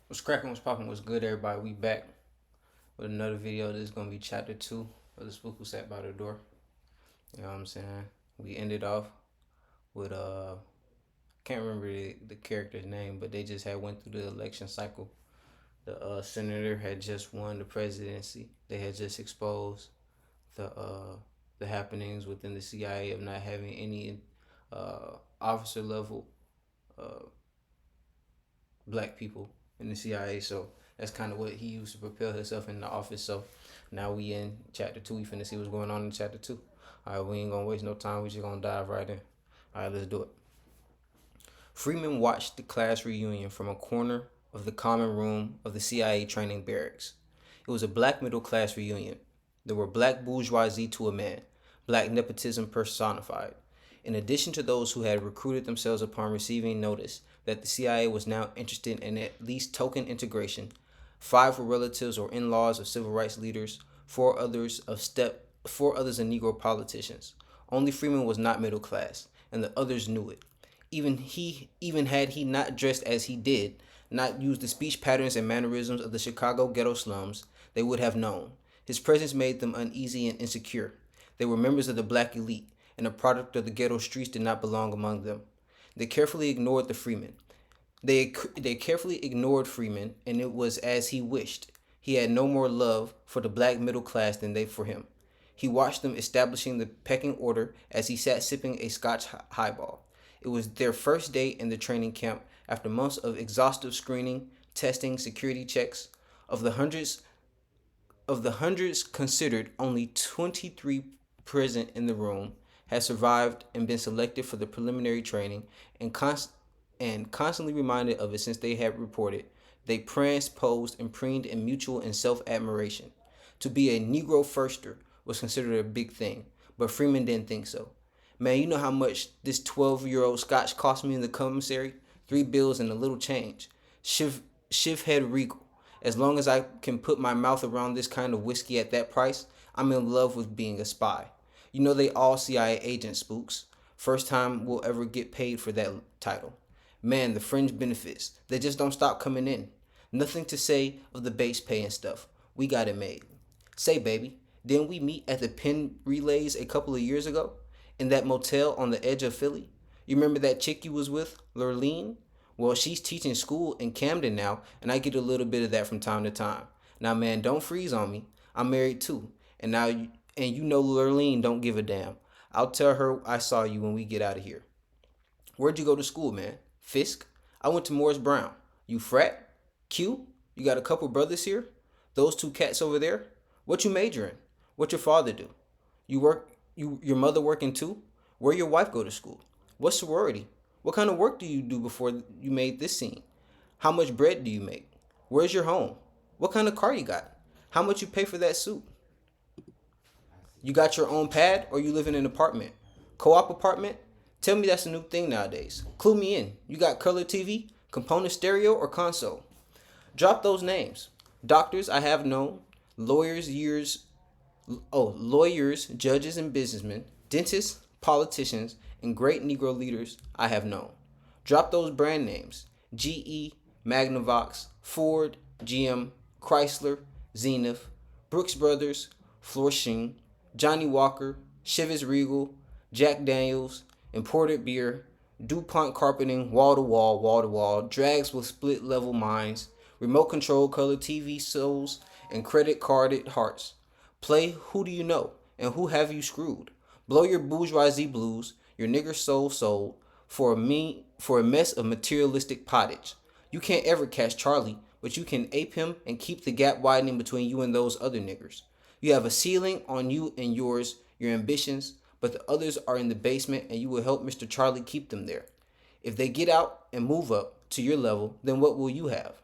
What's cracking, what's popping, what's good, everybody? We back with another video. This is going to be chapter 2 of the Spook Who Sat by the Door. You know what I'm saying? We ended off with, can't remember the character's name, but they just had went through the election cycle. The senator had just won the presidency. They had just exposed the happenings within the CIA of not having any officer level uh, black people in the CIA. So that's kind of what he used to propel himself in the office. So now we in chapter 2. We finna see what's going on in chapter 2. All right, we ain't gonna waste no time. We just gonna dive right in. All right, let's do it. Freeman watched the class reunion from a corner of the common room of the CIA training barracks. It was a black middle class reunion. There were black bourgeoisie to a man, black nepotism personified. In addition to those who had recruited themselves upon receiving notice that the CIA was now interested in at least token integration, 5 were relatives or in-laws of civil rights leaders, 4 others are Negro politicians. Only Freeman was not middle class, and the others knew it. Even had he not dressed as he did, not used the speech patterns and mannerisms of the Chicago ghetto slums, they would have known. His presence made them uneasy and insecure. They were members of the black elite, and a product of the ghetto streets did not belong among them. They carefully ignored the Freeman. They carefully ignored Freeman, and it was as he wished. He had no more love for the black middle class than they for him. He watched them establishing the pecking order as he sat sipping a Scotch highball. It was their first day in the training camp after months of exhaustive screening, testing, security checks. Of the hundreds considered, only 23 present in the room had survived and been selected for the preliminary training, and constantly reminded of it since they had reported. They pranced, posed, and preened in mutual and self-admiration. To be a Negro firster was considered a big thing, but Freeman didn't think so. Man, you know how much this 12-year-old Scotch cost me in the commissary? 3 bills and a little change. Shiv head regal. As long as I can put my mouth around this kind of whiskey at that price, I'm in love with being a spy. You know they all CIA agents, spooks. First time we'll ever get paid for that title. Man, the fringe benefits, they just don't stop coming in. Nothing to say of the base pay and stuff. We got it made. Say, baby, didn't we meet at the pen relays a couple of years ago? In that motel on the edge of Philly? You remember that chick you was with, Lurleen? Well, she's teaching school in Camden now, and I get a little bit of that from time to time. Now, man, don't freeze on me. I'm married too, and you know Lurleen don't give a damn. I'll tell her I saw you when we get out of here. Where'd you go to school, man? Fisk? I went to Morris Brown. You frat? Q? You got a couple brothers here? Those 2 cats over there? What you majoring? What your father do? You work your mother working too? Where your wife go to school? What sorority? What kind of work do you do before you made this scene? How much bread do you make? Where's your home? What kind of car you got? How much you pay for that suit? You got your own pad or you live in an apartment? Co-op apartment? Tell me that's a new thing nowadays. Clue me in. You got color TV, component stereo, or console? Drop those names. Doctors I have known, lawyers, judges, and businessmen, dentists, politicians, and great Negro leaders I have known. Drop those brand names: GE, Magnavox, Ford, GM, Chrysler, Zenith, Brooks Brothers, Florsheim, Johnny Walker, Chivas Regal, Jack Daniels, imported beer, DuPont carpeting, wall to wall, drags with split level minds, remote control color TV souls, and credit carded hearts. Play Who Do You Know and Who Have You Screwed? Blow your bourgeoisie blues, your nigger soul sold, for a mess of materialistic pottage. You can't ever catch Charlie, but you can ape him and keep the gap widening between you and those other niggers. You have a ceiling on you and yours, your ambitions, but the others are in the basement and you will help Mr. Charlie keep them there. If they get out and move up to your level, then what will you have?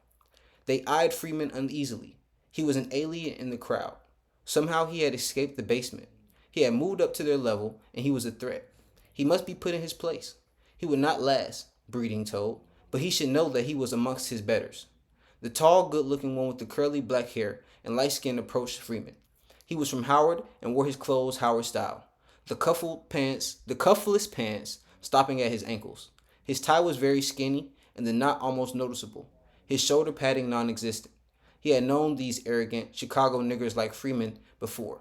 They eyed Freeman uneasily. He was an alien in the crowd. Somehow he had escaped the basement. He had moved up to their level, and he was a threat. He must be put in his place. He would not last, Breeding told, but he should know that he was amongst his betters. The tall, good-looking one with the curly black hair and light skin approached Freeman. He was from Howard and wore his clothes Howard style. The cuffless pants stopping at his ankles. His tie was very skinny and the knot almost noticeable. his shoulder padding non-existent. He had known these arrogant Chicago niggers like Freeman before,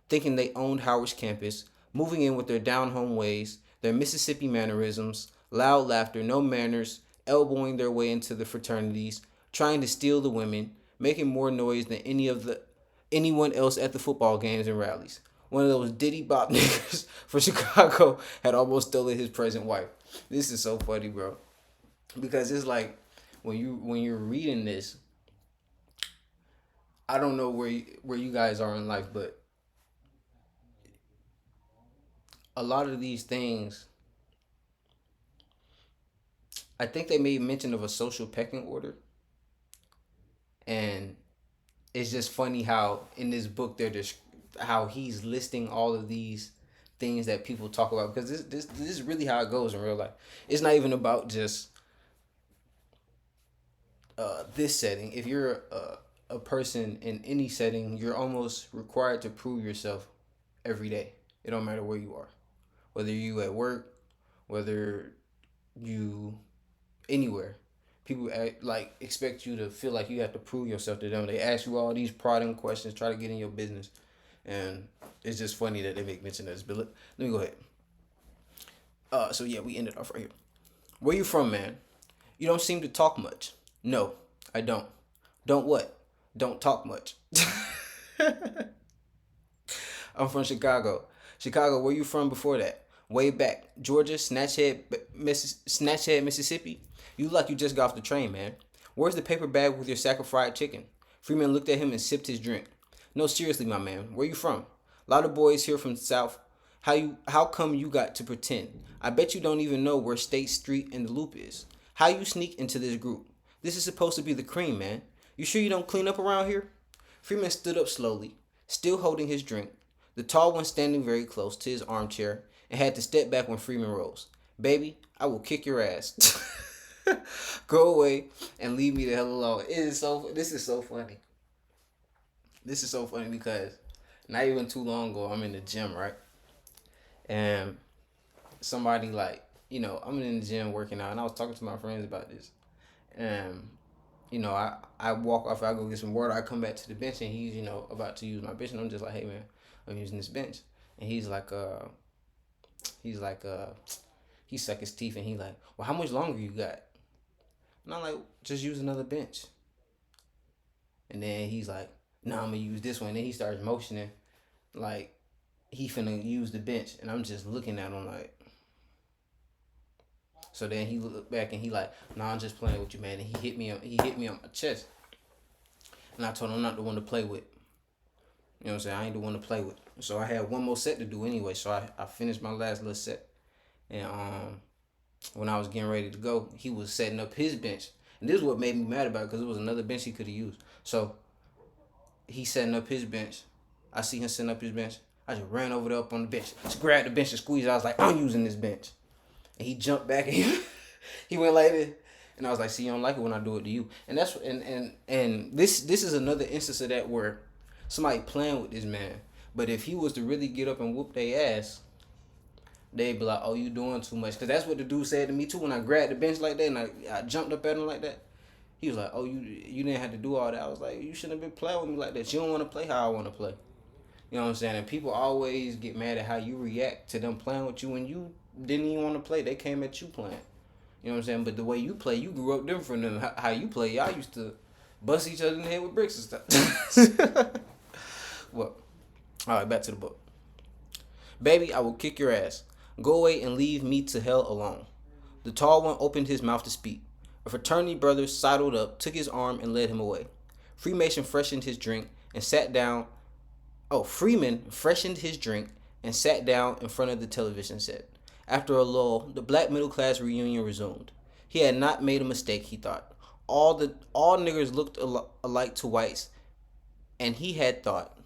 thinking they owned Howard's campus, moving in with their down-home ways, their Mississippi mannerisms, loud laughter, no manners, elbowing their way into the fraternities, trying to steal the women, making more noise than anyone else at the football games and rallies. One of those Diddy Bop niggas from Chicago had almost stolen his present wife. This is so funny, bro, because it's like when you're reading this, I don't know where you guys are in life, but a lot of these things, I think they made mention of a social pecking order, and it's just funny how in this book they're just how he's listing all of these things that people talk about, because this is really how it goes in real life. It's not even about just this setting. If you're a person in any setting, you're almost required to prove yourself every day. It don't matter where you are, whether you at work, whether you anywhere. People like expect you to feel like you have to prove yourself to them. They ask you all these prodding questions, try to get in your business, and it's just funny that they make mention of this. But let me go ahead. So yeah, we ended off right here. Where you from, man? You don't seem to talk much. No, I don't. Don't what? Don't talk much. I'm from Chicago. Chicago, where you from before that? Way back. Georgia, Snatchhead, Mississippi. You like you just got off the train, man. Where's the paper bag with your sack of fried chicken? Freeman looked at him and sipped his drink. No, seriously, my man. Where you from? A lot of boys here from the South. How come you got to pretend? I bet you don't even know where State Street and the Loop is. How you sneak into this group? This is supposed to be the cream, man. You sure you don't clean up around here? Freeman stood up slowly, still holding his drink, the tall one standing very close to his armchair, and had to step back when Freeman rose. Baby, I will kick your ass. Go away and leave me the hell alone. This is so funny. This is so funny because not even too long ago, I'm in the gym, right? And somebody like, I'm in the gym working out, and I was talking to my friends about this. And, I walk off, I go get some water, I come back to the bench, and he's, about to use my bench, and I'm just like, hey, man, I'm using this bench. And he's like, he suck his teeth, and he's like, well, how much longer you got? And I'm like, just use another bench. And then he's like, no, I'm going to use this one. And then he starts motioning like he finna use the bench. And I'm just looking at him like. So then he looked back and he like, no, I'm just playing with you, man. And he hit me on my chest. And I told him I'm not the one to play with. You know what I'm saying? I ain't the one to play with. So I had one more set to do anyway. So I finished my last little set. And when I was getting ready to go, he was setting up his bench. And this is what made me mad about it, because it was another bench he could have used. So he's setting up his bench. I see him setting up his bench. I just ran over there up on the bench. Just grabbed the bench and squeezed it. I was like, I'm using this bench. And he jumped back and he went like this. And I was like, see, you don't like it when I do it to you. And that's and this is another instance of that where somebody playing with this man. But if he was to really get up and whoop their ass, they'd be like, oh, you doing too much. Because that's what the dude said to me, too, when I grabbed the bench like that and I jumped up at him like that. He was like, oh, you didn't have to do all that. I was like, you shouldn't have been playing with me like that. You don't want to play how I want to play. You know what I'm saying? And people always get mad at how you react to them playing with you when you didn't even want to play. They came at you playing. You know what I'm saying? But the way you play, you grew up different than how you play. Y'all used to bust each other in the head with bricks and stuff. Well, all right, back to the book. Baby, I will kick your ass. Go away and leave me to hell alone. The tall one opened his mouth to speak. A fraternity brother sidled up, took his arm, and led him away. Freeman freshened his drink and sat down in front of the television set. After a lull, the black middle class reunion resumed. He had not made a mistake, he thought. All niggers looked alike to whites, and he had thought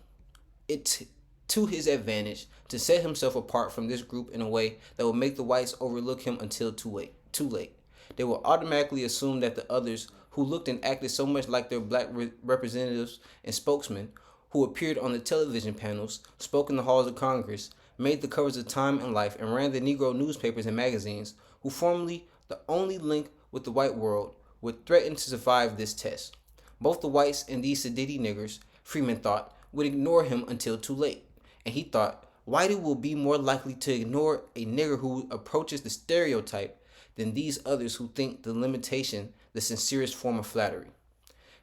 it to his advantage to set himself apart from this group in a way that would make the whites overlook him until too late. They would automatically assume that the others, who looked and acted so much like their black representatives and spokesmen, who appeared on the television panels, spoke in the halls of Congress, made the covers of Time and Life, and ran the Negro newspapers and magazines, who formerly the only link with the white world, would threaten to survive this test. Both the whites and these sedity niggers, Freeman thought, would ignore him until too late. And he thought, whitey will be more likely to ignore a nigger who approaches the stereotype than these others who think the limitation the sincerest form of flattery.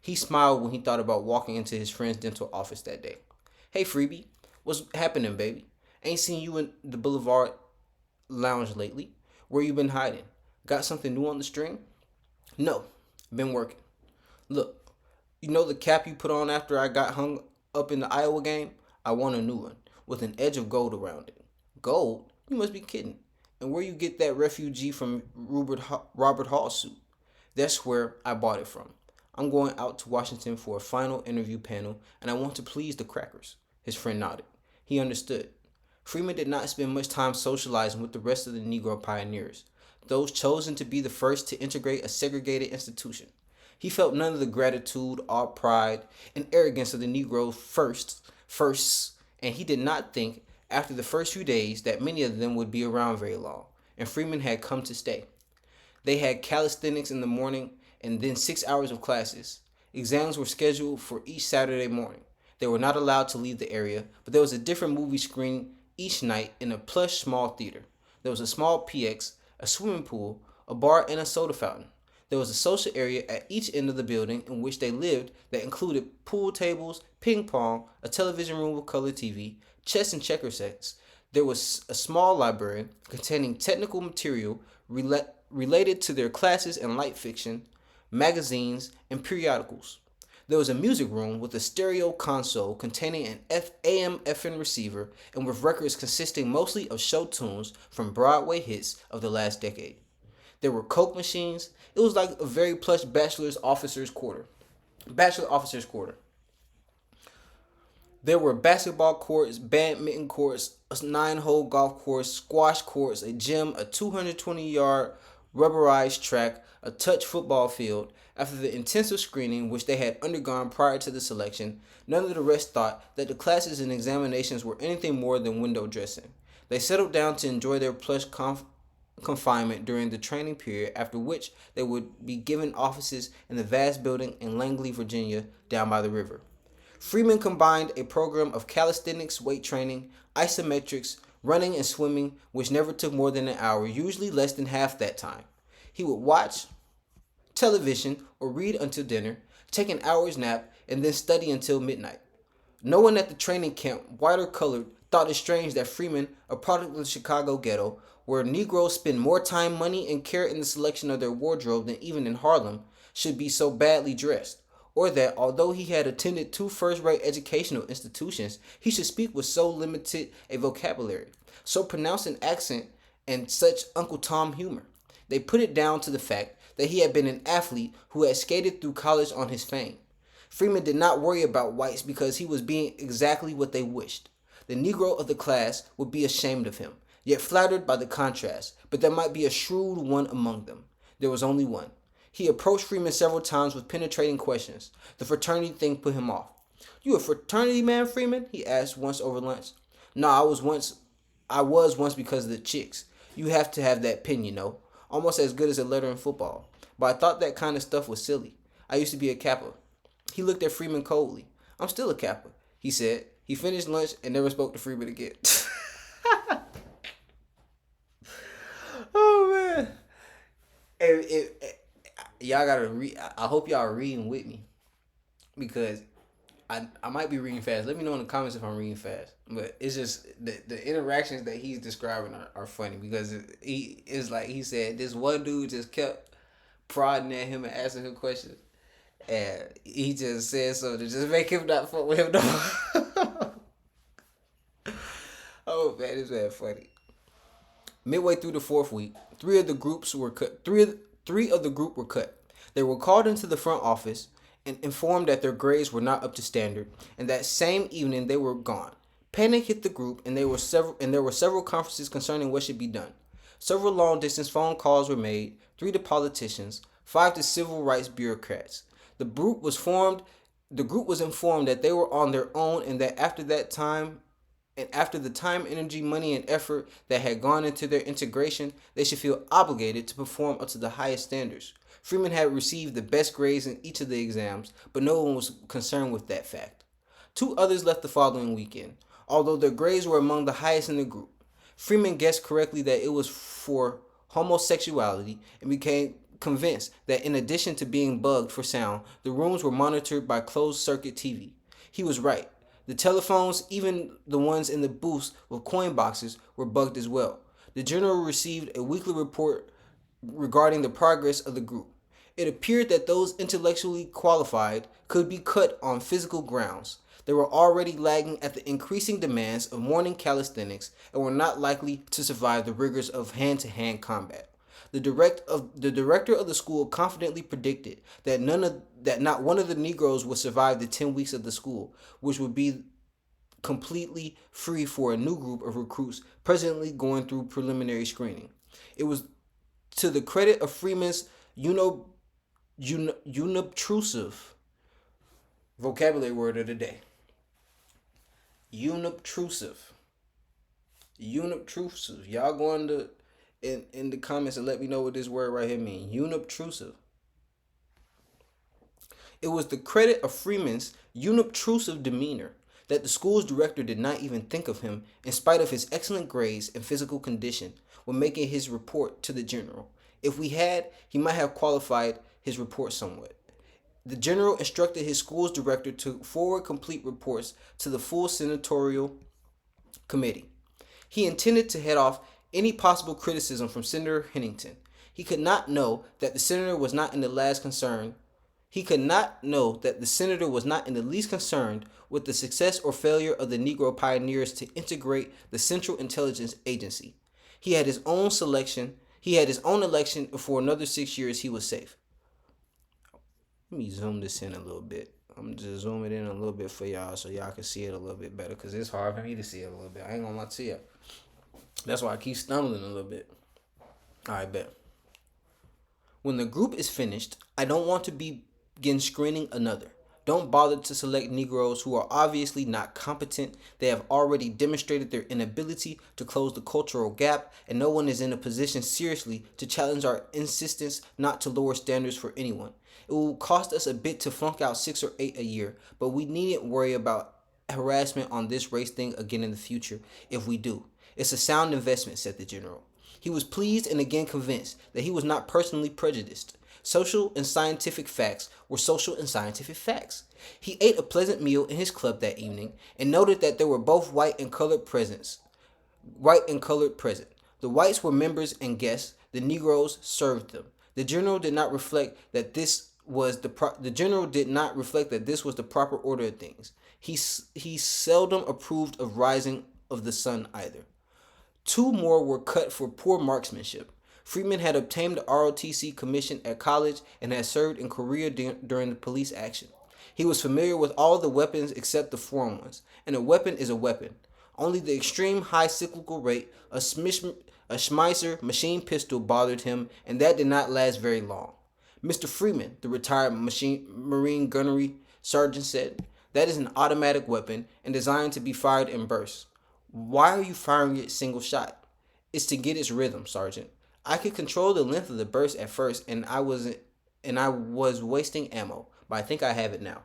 He smiled when he thought about walking into his friend's dental office that day. Hey, Freebie, what's happening, baby? Ain't seen you in the Boulevard Lounge lately. Where you been hiding? Got something new on the string? No, been working. Look, you know the cap you put on after I got hung up in the Iowa game? I want a new one, with an edge of gold around it. Gold? You must be kidding. And where you get that refugee from Robert Hall suit? That's where I bought it from. I'm going out to Washington for a final interview panel, and I want to please the crackers. His friend nodded. He understood. Freeman did not spend much time socializing with the rest of the Negro pioneers, those chosen to be the first to integrate a segregated institution. He felt none of the gratitude, awe, pride, and arrogance of the Negro firsts, and he did not think, after the first few days, that many of them would be around very long, and Freeman had come to stay. They had calisthenics in the morning and then 6 hours of classes. Exams were scheduled for each Saturday morning. They were not allowed to leave the area, but there was a different movie screen each night in a plush small theater. There was a small PX, a swimming pool, a bar, and a soda fountain. There was a social area at each end of the building in which they lived that included pool tables, ping pong, a television room with color TV, chess and checker sets. There was a small library containing technical material related to their classes and light fiction, magazines, and periodicals. There was a music room with a stereo console containing an AM/FM receiver and with records consisting mostly of show tunes from Broadway hits of the last decade. There were Coke machines. It was like a very plush bachelor officer's quarter. There were basketball courts, badminton courts, a 9-hole golf course, squash courts, a gym, a 220-yard rubberized track, a touch football field. After the intensive screening which they had undergone prior to the selection, none of the rest thought that the classes and examinations were anything more than window dressing. They settled down to enjoy their plush confinement during the training period, after which they would be given offices in the vast building in Langley, Virginia, down by the river. Freeman combined a program of calisthenics, weight training, isometrics, running, and swimming, which never took more than an hour, usually less than half that time. He would watch television or read until dinner, take an hour's nap, and then study until midnight. No one at the training camp, white or colored, thought it strange that Freeman, a product of the Chicago ghetto, where Negroes spend more time, money, and care in the selection of their wardrobe than even in Harlem, should be so badly dressed, or that, although he had attended 2 first-rate educational institutions, he should speak with so limited a vocabulary, so pronounced an accent, and such Uncle Tom humor. They put it down to the fact that he had been an athlete who had skated through college on his fame. Freeman did not worry about whites because he was being exactly what they wished. The Negro of the class would be ashamed of him, yet flattered by the contrast, but there might be a shrewd one among them. There was only one. He approached Freeman several times with penetrating questions. The fraternity thing put him off. You a fraternity man, Freeman? He asked once over lunch. No, I was once because of the chicks. You have to have that pin, you know. Almost as good as a letter in football. But I thought that kind of stuff was silly. I used to be a Kappa. He looked at Freeman coldly. I'm still a Kappa, he said. He finished lunch and never spoke to Freeman again. Oh, man. Y'all gotta read. I hope y'all are reading with me, because I might be reading fast. Let me know in the comments if I'm reading fast. But it's just the interactions that he's describing are funny, because he is like, he said this one dude just kept prodding at him and asking him questions, and he just said something to just make him not fuck with him no more. Oh man, this man funny. Midway through the 4th week, three of the group were cut. They were called into the front office and informed that their grades were not up to standard, and that same evening they were gone. Panic hit the group, and there were several conferences concerning what should be done. Several long-distance phone calls were made, 3 to politicians, 5 to civil rights bureaucrats. The group was informed that they were on their own, and that after that time And after the time, energy, money, and effort that had gone into their integration, they should feel obligated to perform up to the highest standards. Freeman had received the best grades in each of the exams, but no one was concerned with that fact. Two others left the following weekend, although their grades were among the highest in the group. Freeman guessed correctly that it was for homosexuality and became convinced that in addition to being bugged for sound, the rooms were monitored by closed-circuit TV. He was right. The telephones, even the ones in the booths with coin boxes, were bugged as well. The general received a weekly report regarding the progress of the group. It appeared that those intellectually qualified could be cut on physical grounds. They were already lagging at the increasing demands of morning calisthenics and were not likely to survive the rigors of hand-to-hand combat. The director of the school confidently predicted that not one of the Negroes would survive the 10 weeks of the school, which would be completely free for a new group of recruits presently going through preliminary screening. It was to the credit of Freeman's unobtrusive vocabulary word of the day. Unobtrusive. Unobtrusive. Y'all go in the comments and let me know what this word right here means. Unobtrusive. It was the credit of Freeman's unobtrusive demeanor that the school's director did not even think of him, in spite of his excellent grades and physical condition, when making his report to the general. If we had, he might have qualified his report somewhat. The general instructed his school's director to forward complete reports to the full senatorial committee. He intended to head off any possible criticism from Senator Hennington. He could not know that the senator was not in the least concerned. He could not know that the senator was not in the least concerned with the success or failure of the Negro pioneers to integrate the Central Intelligence Agency. He had his own selection. He had his own election, and for another 6 years he was safe. Let me zoom this in a little bit. I'm just zooming in a little bit for y'all so y'all can see it a little bit better, because it's hard for me to see it a little bit. I ain't gonna lie to you. That's why I keep stumbling a little bit. All right, bet. When the group is finished, I don't want to begin screening another. Don't bother to select Negroes who are obviously not competent. They have already demonstrated their inability to close the cultural gap, and no one is in a position seriously to challenge our insistence not to lower standards for anyone. It will cost us a bit to flunk out 6 or 8 a year, but we needn't worry about harassment on this race thing again in the future if we do. It's a sound investment, said the general. He was pleased and again convinced that he was not personally prejudiced. Social and scientific facts were social and scientific facts. He ate a pleasant meal in his club that evening and noted that there were both white and colored present. The whites were members and guests. The Negroes served them. The general did not reflect that this was the proper order of things. He seldom approved of rising of the sun either. 2 more were cut for poor marksmanship. Freeman had obtained the ROTC commission at college and had served in Korea during the police action. He was familiar with all the weapons except the foreign ones, and a weapon is a weapon. Only the extreme high cyclical rate, a Schmeisser machine pistol bothered him, and that did not last very long. Mr. Freeman, the retired Marine gunnery sergeant said, that is an automatic weapon and designed to be fired in bursts. Why are you firing it single shot? It's to get its rhythm, Sergeant. I could control the length of the burst at first, and I was wasting ammo, but I think I have it now.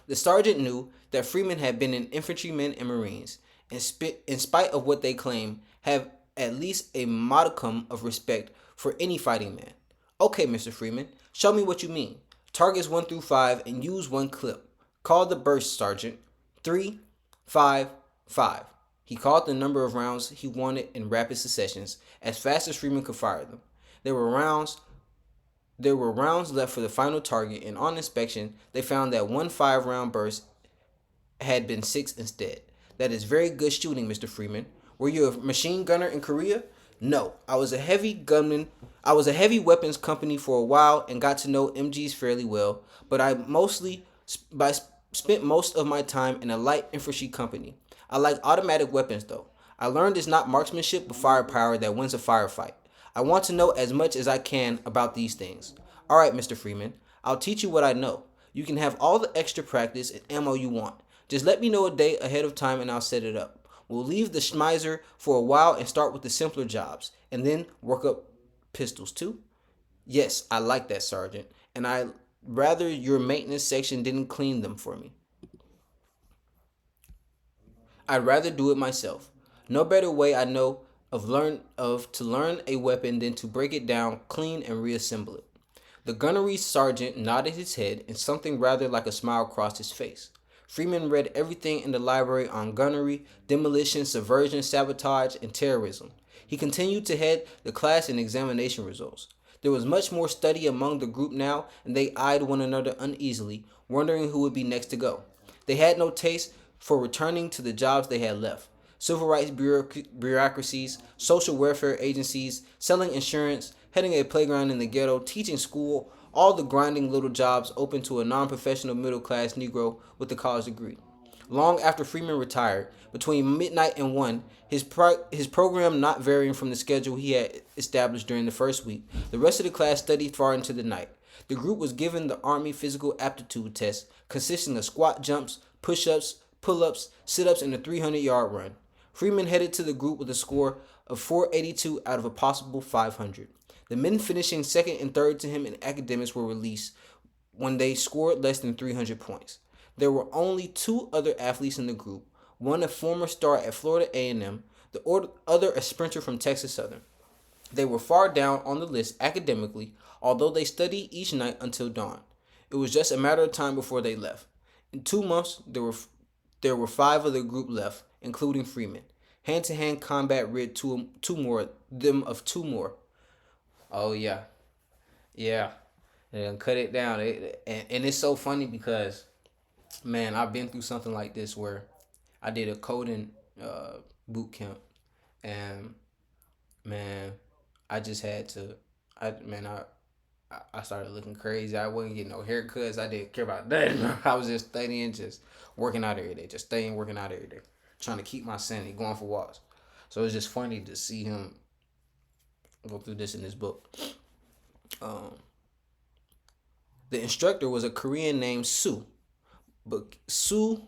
The sergeant knew that Freeman had been an infantryman and Marines, and in spite of what they claim, have at least a modicum of respect for any fighting man. Okay, Mr. Freeman, show me what you mean. Targets 1 through 5 and use 1 clip. Call the burst, Sergeant. 3, 5, 5. He called the number of rounds he wanted in rapid successions, as fast as Freeman could fire them. There were rounds left for the final target, and on inspection, they found that 1 5-round burst had been 6 instead. That is very good shooting, Mr. Freeman. Were you a machine gunner in Korea? No, I was a heavy weapons company for a while and got to know MGs fairly well, but I spent most of my time in a light infantry company. I like automatic weapons though. I learned it's not marksmanship but firepower that wins a firefight. I want to know as much as I can about these things. Alright, Mr. Freeman, I'll teach you what I know. You can have all the extra practice and ammo you want. Just let me know a day ahead of time and I'll set it up. We'll leave the Schmeiser for a while and start with the simpler jobs, and then work up pistols too. Yes, I like that, Sergeant, and I rather your maintenance section didn't clean them for me. I'd rather do it myself. No better way I know of to learn a weapon than to break it down, clean, and reassemble it. The gunnery sergeant nodded his head, and something rather like a smile crossed his face. Freeman read everything in the library on gunnery, demolition, subversion, sabotage, and terrorism. He continued to head the class in examination results. There was much more study among the group now, and they eyed one another uneasily, wondering who would be next to go. They had no taste for returning to the jobs they had left: civil rights bureaucracies, social welfare agencies, selling insurance, heading a playground in the ghetto, teaching school, all the grinding little jobs open to a non professional middle class Negro with a college degree. Long after Freeman retired, between midnight and 1, his program not varying from the schedule he had established during the first week, the rest of the class studied far into the night. The group was given the Army Physical Aptitude Test, consisting of squat jumps, push ups, pull ups, sit ups, and a 300-yard run. Freeman headed to the group with a score of 482 out of a possible 500. The men finishing second and third to him in academics were released when they scored less than 300 points. There were only two other athletes in the group, one a former star at Florida A&M, the other a sprinter from Texas Southern. They were far down on the list academically, although they studied each night until dawn. It was just a matter of time before they left. In 2 months, there were five of the group left, including Freeman. Hand-to-hand combat rid them of two more. Oh yeah, yeah. They done cut it down. And it's so funny because, man, I've been through something like this where I did a coding boot camp, and man, I just had to. I started looking crazy. I wasn't getting no haircuts. I didn't care about that. I was just studying, just working out every day, just staying working out every day, trying to keep my sanity, going for walks. So it's just funny to see him go through this in this book. Um, the instructor was a Korean named Sue, but Sue.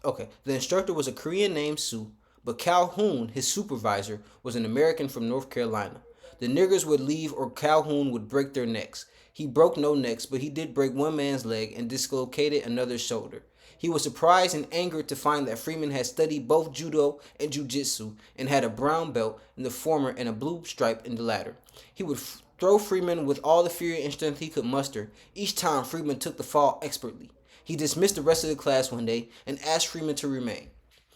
Okay, the instructor was a Korean named Sue, but Calhoun, his supervisor, was an American from North Carolina. The niggers would leave or Calhoun would break their necks. He broke no necks, but he did break one man's leg and dislocated another's shoulder. He was surprised and angered to find that Freeman had studied both judo and jujitsu and had a brown belt in the former and a blue stripe in the latter. He would throw Freeman with all the fury and strength he could muster. Each time Freeman took the fall expertly. He dismissed the rest of the class one day and asked Freeman to remain.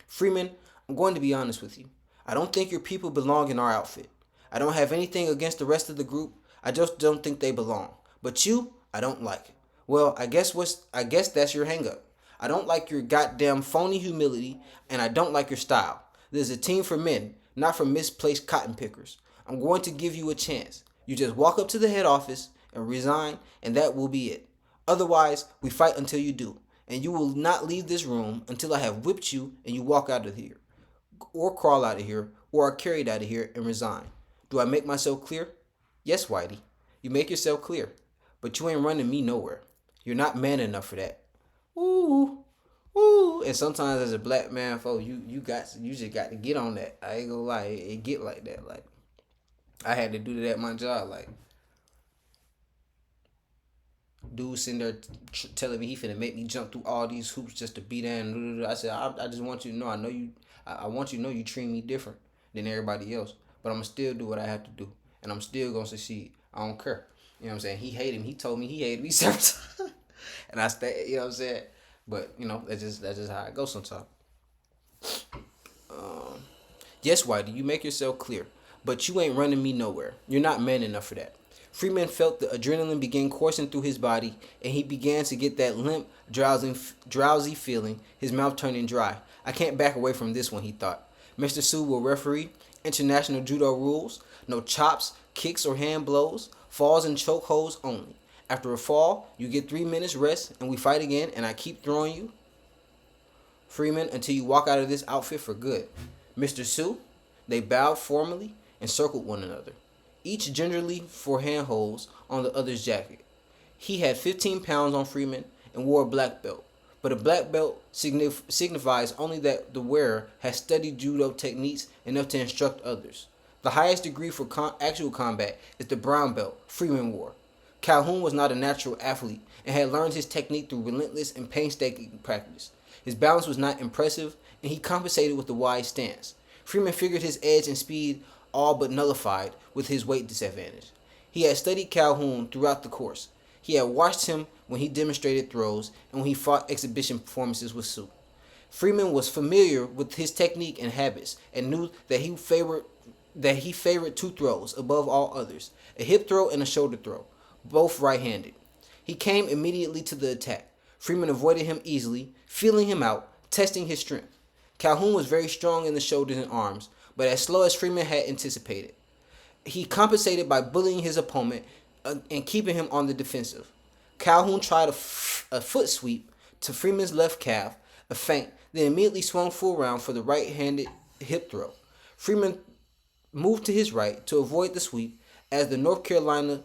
Freeman, I'm going to be honest with you. I don't think your people belong in our outfit. I don't have anything against the rest of the group. I just don't think they belong. But you, I don't like. Well, I guess that's your hang up. I don't like your goddamn phony humility, and I don't like your style. This is a team for men, not for misplaced cotton pickers. I'm going to give you a chance. You just walk up to the head office and resign, and that will be it. Otherwise, we fight until you do, and you will not leave this room until I have whipped you and you walk out of here, or crawl out of here, or are carried out of here and resign. Do I make myself clear? Yes, Whitey. You make yourself clear, but you ain't running me nowhere. You're not man enough for that. Ooh, ooh. And sometimes as a black man, folks, you just got to get on that. I ain't gonna lie, it get like that. Like I had to do that at my job. Like dude sitting there telling me he finna make me jump through all these hoops just to be there. And I said, I just want you to know. I know you. I want you to know you treat me different than everybody else. But I'm gonna still do what I have to do, and I'm still gonna succeed. I don't care. You know what I'm saying? He hated me. He told me he hated me several times, and I stay. You know what I'm saying? But you know that's just how it goes sometimes. Um, yes, Whitey, you make yourself clear, but you ain't running me nowhere. You're not man enough for that. Freeman felt the adrenaline begin coursing through his body, and he began to get that limp, drowsy feeling, his mouth turning dry. I can't back away from this one, he thought. Mr. Sue will referee. International judo rules: no chops, kicks, or hand blows. Falls and choke holds only. After a fall, you get 3 minutes rest, and we fight again, and I keep throwing you, Freeman, until you walk out of this outfit for good. Mr. Sue? They bowed formally and circled one another, each gingerly for handholds on the other's jacket. He had 15 pounds on Freeman and wore a black belt, but a black belt signifies only that the wearer has studied judo techniques enough to instruct others. The highest degree for actual combat is the brown belt Freeman wore. Calhoun was not a natural athlete and had learned his technique through relentless and painstaking practice. His balance was not impressive, and he compensated with a wide stance. Freeman figured his edge and speed all but nullified with his weight disadvantage. He had studied Calhoun throughout the course. He had watched him when he demonstrated throws and when he fought exhibition performances with Spook. Freeman was familiar with his technique and habits and knew that he favored two throws above all others, a hip throw and a shoulder throw, both right-handed. He came immediately to the attack. Freeman avoided him easily, feeling him out, testing his strength. Calhoun was very strong in the shoulders and arms, but as slow as Freeman had anticipated. He compensated by bullying his opponent and keeping him on the defensive. Calhoun tried a foot sweep to Freeman's left calf, a feint, then immediately swung full round for the right-handed hip throw. Freeman moved to his right to avoid the sweep as the North Carolinian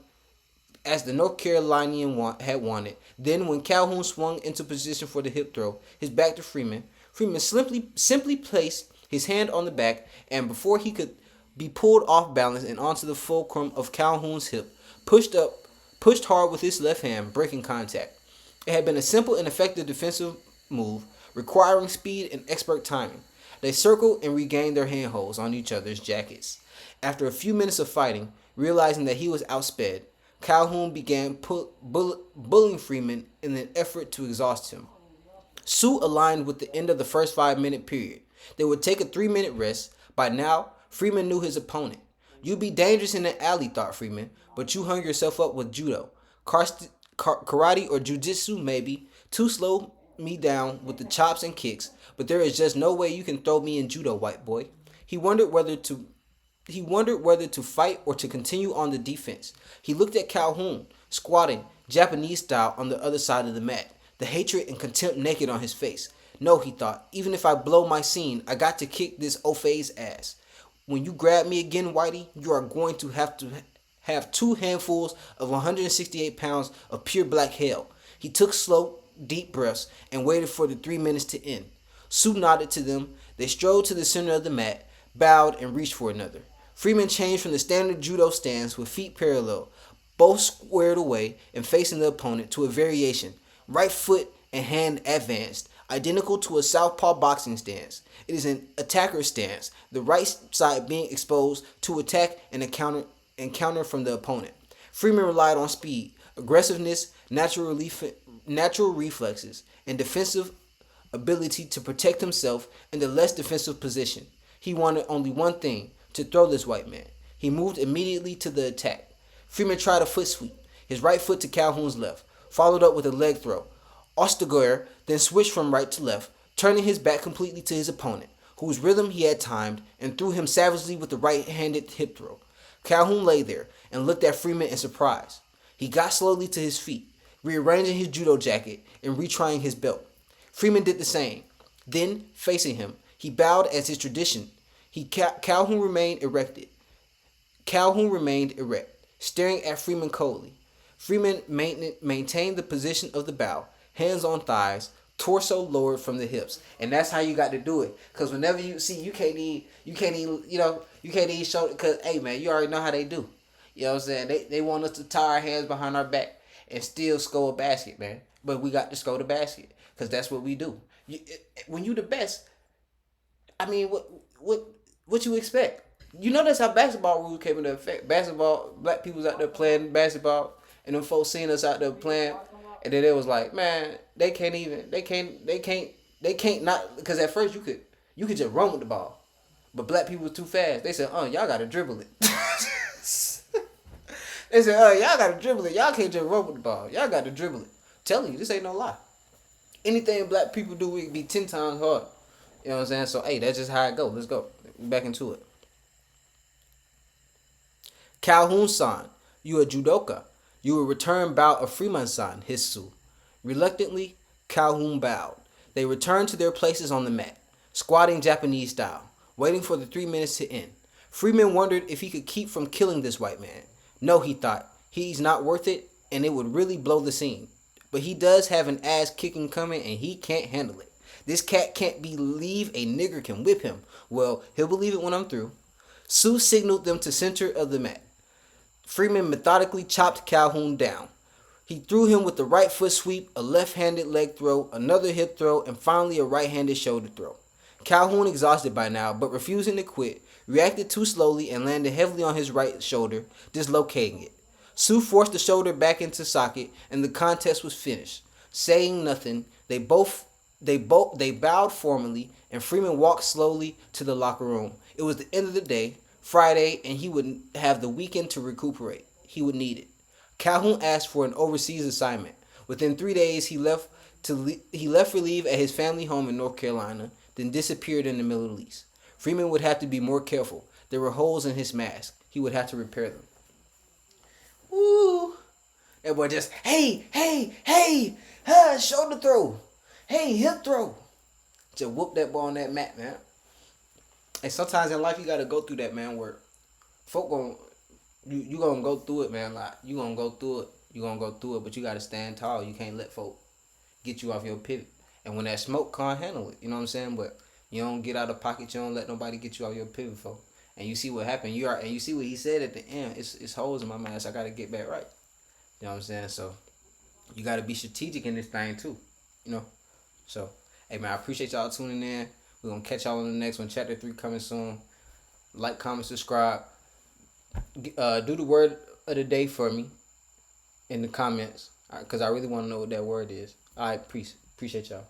had wanted. Then when Calhoun swung into position for the hip throw, his back to Freeman, Freeman simply placed his hand on the back, and before he could be pulled off balance and onto the fulcrum of Calhoun's hip, pushed hard with his left hand, breaking contact. It had been a simple and effective defensive move, requiring speed and expert timing. They circled and regained their handholds on each other's jackets. After a few minutes of fighting, realizing that he was outsped, Calhoun began bullying Freeman in an effort to exhaust him. Sue aligned with the end of the first 5-minute period. They would take a 3-minute rest. By now, Freeman knew his opponent. You'd be dangerous in an alley, thought Freeman, but you hung yourself up with judo. Karate or jujitsu, maybe. To slow me down with the chops and kicks, but there is just no way you can throw me in judo, white boy. He wondered whether to fight or to continue on the defense. He looked at Calhoun, squatting, Japanese style, on the other side of the mat, the hatred and contempt naked on his face. No, he thought, even if I blow my scene, I got to kick this Ofei's ass. When you grab me again, Whitey, you are going to have 2 handfuls of 168 pounds of pure black hell. He took slow, deep breaths and waited for the 3 minutes to end. Sue nodded to them. They strode to the center of the mat, bowed, and reached for another. Freeman changed from the standard judo stance with feet parallel, both squared away and facing the opponent, to a variation, right foot and hand advanced, identical to a southpaw boxing stance. It is an attacker stance, the right side being exposed to attack and counter from the opponent. Freeman relied on speed, aggressiveness, natural reflexes, and defensive ability to protect himself in the less defensive position. He wanted only one thing, to throw this white man. He moved immediately to the attack. Freeman tried a foot sweep, his right foot to Calhoun's left, followed up with a leg throw. Osterguer then switched from right to left, turning his back completely to his opponent, whose rhythm he had timed, and threw him savagely with the right-handed hip throw. Calhoun lay there and looked at Freeman in surprise. He got slowly to his feet, rearranging his judo jacket and retrying his belt. Freeman did the same. Then, facing him, he bowed as his tradition. Calhoun remained erect, staring at Freeman coldly. Freeman maintained the position of the bow, hands on thighs, torso lowered from the hips, and that's how you got to do it. Cause whenever you see, you can't even show. Cause hey man, you already know how they do. You know what I'm saying? They want us to tie our hands behind our back and still score a basket, man. But we got to score the basket, cause that's what we do. When you the best, I mean, what you expect? You know that's how basketball rules came into effect. Basketball, black people was out there playing basketball, and them folks seeing us out there playing, and then it was like, man, they can't not, because at first you could just run with the ball, but black people was too fast. They said, y'all gotta dribble it. They said, y'all gotta dribble it. Y'all can't just run with the ball. Y'all gotta dribble it. I'm telling you, this ain't no lie. Anything black people do, we can be 10 times harder. You know what I'm saying? So, hey, that's just how it go. Let's go. Back into it. Calhoun-san, you a judoka. You will return bow of Freeman-san, hissed Sue. Reluctantly, Calhoun bowed. They returned to their places on the mat, squatting Japanese style, waiting for the 3 minutes to end. Freeman wondered if he could keep from killing this white man. No, he thought, he's not worth it, and it would really blow the scene. But he does have an ass kicking coming, and he can't handle it. This cat can't believe a nigger can whip him. Well, he'll believe it when I'm through. Sue signaled them to center of the mat. Freeman methodically chopped Calhoun down. He threw him with the right foot sweep, a left-handed leg throw, another hip throw, and finally a right-handed shoulder throw. Calhoun, exhausted by now, but refusing to quit, reacted too slowly and landed heavily on his right shoulder, dislocating it. Sue forced the shoulder back into socket, and the contest was finished. Saying nothing, they bowed formally, and Freeman walked slowly to the locker room. It was the end of the day, Friday, and he would have the weekend to recuperate. He would need it. Calhoun asked for an overseas assignment. Within 3 days, he left for leave at his family home in North Carolina, then disappeared in the Middle East. Freeman would have to be more careful. There were holes in his mask. He would have to repair them. Woo! Everybody just, hey, shoulder throw. Hey, hip throw. Just whoop that ball on that mat, man. And sometimes in life you gotta go through that, man, where folk you gonna go through it, man. Like you gonna go through it, but you gotta stand tall. You can't let folk get you off your pivot. And when that smoke can't handle it, you know what I'm saying? But you don't get out of pocket, you don't let nobody get you off your pivot, folk. And you see what happened. And you see what he said at the end. It's holes in my mind, so I gotta get back right. You know what I'm saying? So you gotta be strategic in this thing too. You know? So, hey man, I appreciate y'all tuning in. We're gonna catch y'all on the next one. Chapter 3 coming soon. Like, comment, subscribe. Do the word of the day for me in the comments, because I really want to know what that word is. All right, appreciate y'all.